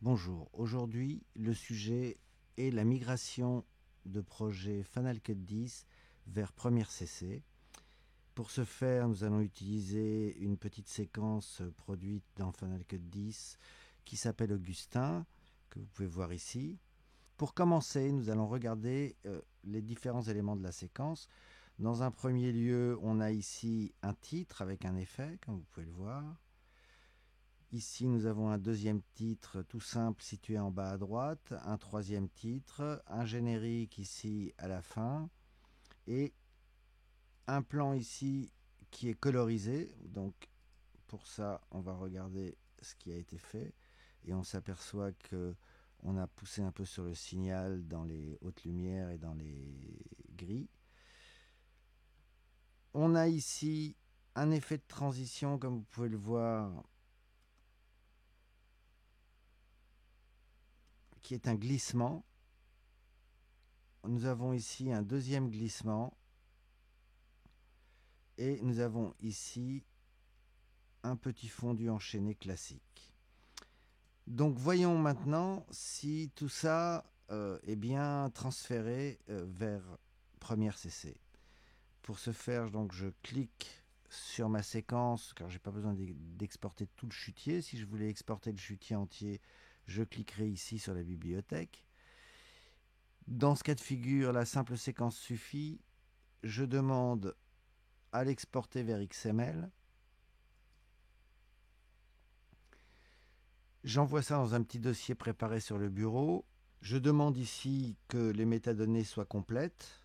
Bonjour, aujourd'hui le sujet est la migration de projet Final Cut 10 vers Premiere CC. Pour ce faire, nous allons utiliser une petite séquence produite dans Final Cut 10 qui s'appelle Augustin, que vous pouvez voir ici. Pour commencer, nous allons regarder les différents éléments de la séquence. Dans un premier lieu, on a ici un titre avec un effet, comme vous pouvez le voir. Ici, nous avons un deuxième titre tout simple situé en bas à droite, un troisième titre, un générique ici à la fin et un plan ici qui est colorisé. Donc pour ça, on va regarder ce qui a été fait et on s'aperçoit que on a poussé un peu sur le signal dans les hautes lumières et dans les gris. On a ici un effet de transition, comme vous pouvez le voir, qui est un glissement. Nous avons ici un deuxième glissement et nous avons ici un petit fondu enchaîné classique. Donc voyons maintenant si tout ça est bien transféré vers Premiere CC. Pour ce faire, donc, je clique sur ma séquence car j'ai pas besoin d'exporter tout le chutier. Si je voulais exporter le chutier entier, je cliquerai ici sur la bibliothèque. Dans ce cas de figure, la simple séquence suffit. Je demande à l'exporter vers XML. J'envoie ça dans un petit dossier préparé sur le bureau. Je demande ici que les métadonnées soient complètes.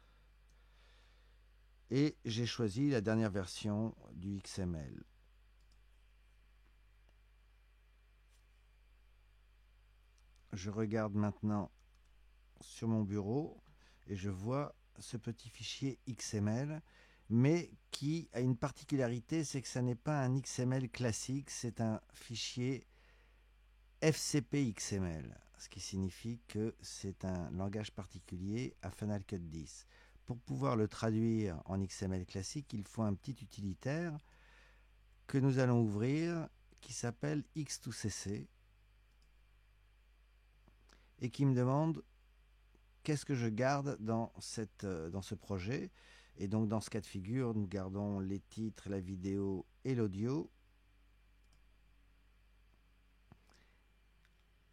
Et j'ai choisi la dernière version du XML. Je regarde maintenant sur mon bureau et je vois ce petit fichier XML, mais qui a une particularité, c'est que ça n'est pas un XML classique, c'est un fichier FCP XML, ce qui signifie que c'est un langage particulier à Final Cut 10. Pour pouvoir le traduire en XML classique, il faut un petit utilitaire que nous allons ouvrir qui s'appelle X2CC et qui me demande qu'est-ce que je garde dans ce projet. Et donc dans ce cas de figure, nous gardons les titres, la vidéo et l'audio.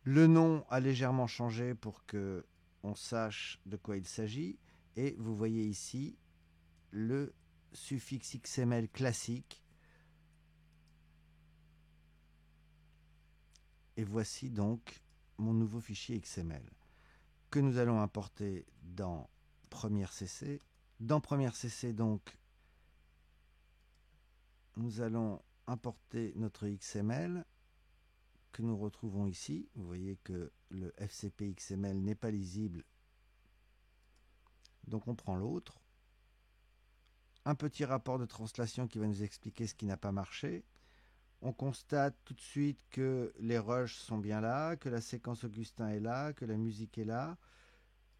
Le nom a légèrement changé pour que on sache de quoi il s'agit. Et vous voyez ici le suffixe XML classique. Et voici donc mon nouveau fichier XML que nous allons importer dans Premiere CC. Dans Premiere CC, donc, nous allons importer notre XML que nous retrouvons ici. Vous voyez que le FCP XML n'est pas lisible. Donc on prend l'autre. Un petit rapport de translation qui va nous expliquer ce qui n'a pas marché. On constate tout de suite que les rushs sont bien là, que la séquence Augustin est là, que la musique est là.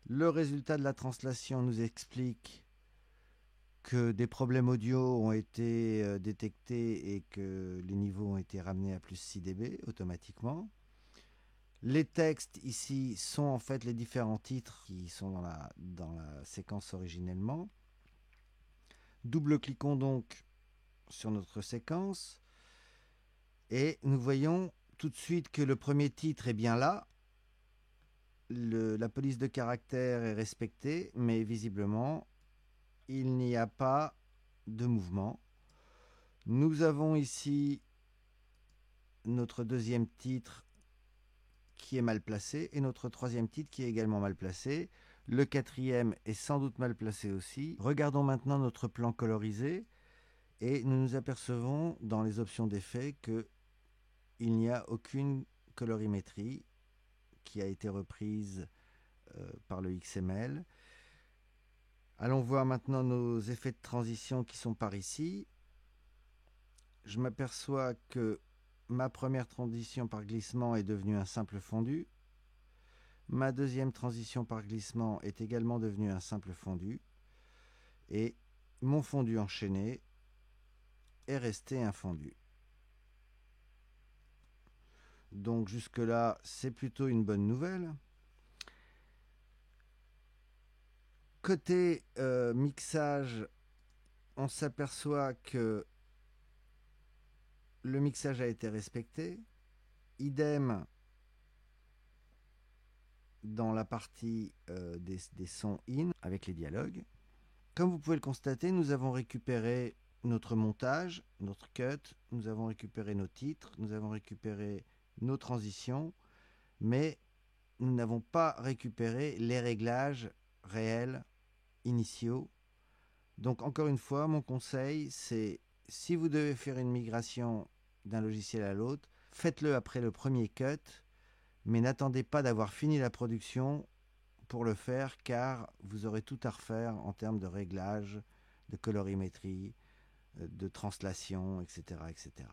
Le résultat de la translation nous explique que des problèmes audio ont été détectés et que les niveaux ont été ramenés à plus 6 dB automatiquement. Les textes ici sont en fait les différents titres qui sont dans la séquence originellement. Double-cliquons donc sur notre séquence et nous voyons tout de suite que le premier titre est bien là. La police de caractère est respectée, mais visiblement, il n'y a pas de mouvement. Nous avons ici notre deuxième titre qui est mal placé et notre troisième titre qui est également mal placé. Le quatrième est sans doute mal placé aussi. Regardons maintenant notre plan colorisé et nous nous apercevons dans les options d'effet qu'il n'y a aucune colorimétrie qui a été reprise par le XML. Allons voir maintenant nos effets de transition qui sont par ici. Je m'aperçois que ma première transition par glissement est devenue un simple fondu. Ma deuxième transition par glissement est également devenue un simple fondu. Et mon fondu enchaîné est resté un fondu. Donc jusque-là, c'est plutôt une bonne nouvelle. Côté mixage, on s'aperçoit que le mixage a été respecté. Idem dans la partie des sons in avec les dialogues. Comme vous pouvez le constater, nous avons récupéré notre montage, notre cut, nous avons récupéré nos titres, nous avons récupéré nos transitions, mais nous n'avons pas récupéré les réglages réels, initiaux. Donc encore une fois, mon conseil, c'est si vous devez faire une migration d'un logiciel à l'autre, faites-le après le premier cut, mais n'attendez pas d'avoir fini la production pour le faire, car vous aurez tout à refaire en termes de réglage, de colorimétrie, de translation, etc., etc.